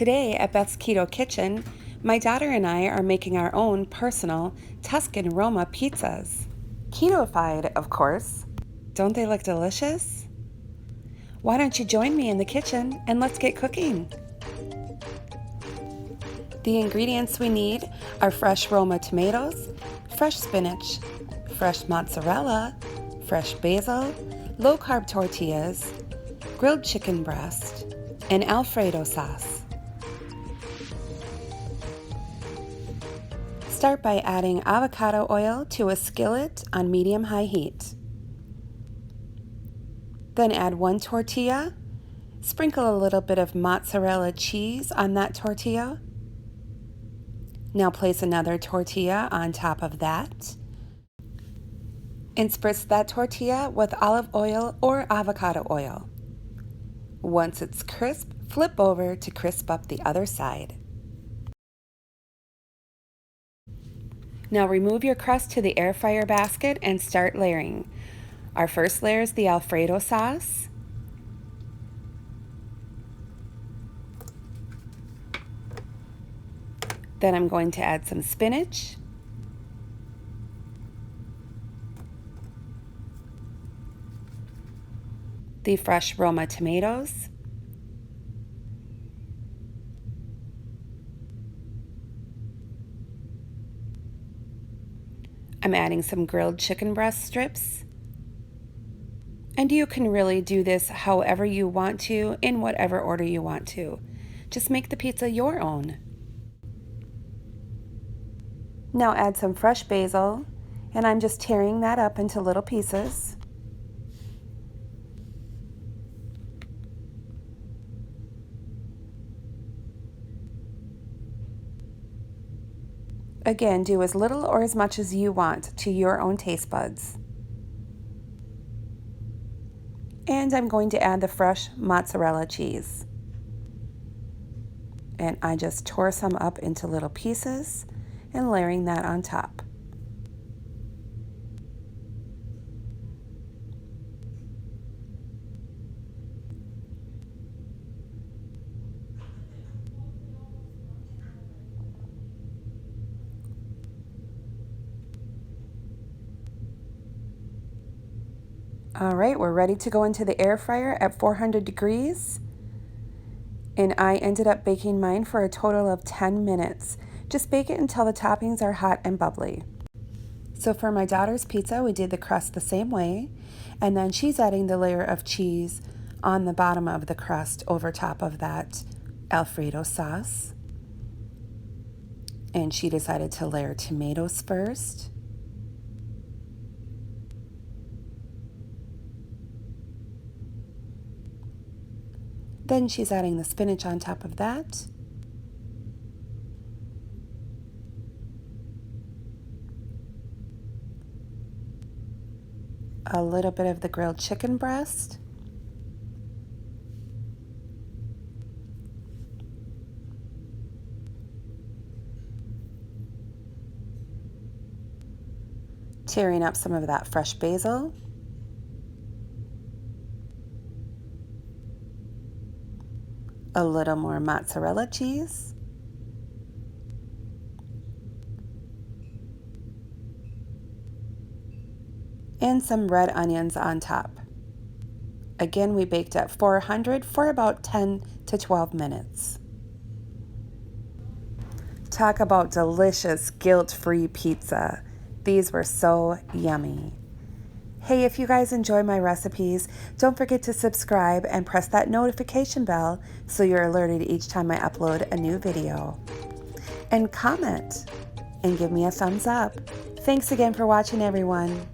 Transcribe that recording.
Today at Beth's Keto Kitchen, my daughter and I are making our own personal Tuscan Roma Pizzas. Keto-fied, of course. Don't they look delicious? Why don't you join me in the kitchen and let's get cooking? The ingredients we need are fresh Roma tomatoes, fresh spinach, fresh mozzarella, fresh basil, low-carb tortillas, grilled chicken breast, and Alfredo sauce. Start by adding avocado oil to a skillet on medium-high heat. Then add 1 tortilla, sprinkle a little bit of mozzarella cheese on that tortilla. Now place another tortilla on top of that and spritz that tortilla with olive oil or avocado oil. Once it's crisp, flip over to crisp up the other side. Now remove your crust to the air fryer basket and start layering. Our first layer is the Alfredo sauce. Then I'm going to add some spinach. The fresh Roma tomatoes. I'm adding some grilled chicken breast strips. And you can really do this however you want to, in whatever order you want to. Just make the pizza your own. Now add some fresh basil, and I'm just tearing that up into little pieces. Again, do as little or as much as you want to your own taste buds. And I'm going to add the fresh mozzarella cheese. And I just tore some up into little pieces and layering that on top. All right, we're ready to go into the air fryer at 400 degrees. And I ended up baking mine for a total of 10 minutes. Just bake it until the toppings are hot and bubbly. So for my daughter's pizza, we did the crust the same way. And then she's adding the layer of cheese on the bottom of the crust over top of that Alfredo sauce. And she decided to layer tomatoes first. Then she's adding the spinach on top of that. A little bit of the grilled chicken breast. Tearing up some of that fresh basil. A little more mozzarella cheese. And some red onions on top. Again, we baked at 400 for about 10 to 12 minutes. Talk about delicious, guilt-free pizza. These were so yummy. Hey, if you guys enjoy my recipes, don't forget to subscribe and press that notification bell so you're alerted each time I upload a new video. And comment and give me a thumbs up. Thanks again for watching, everyone.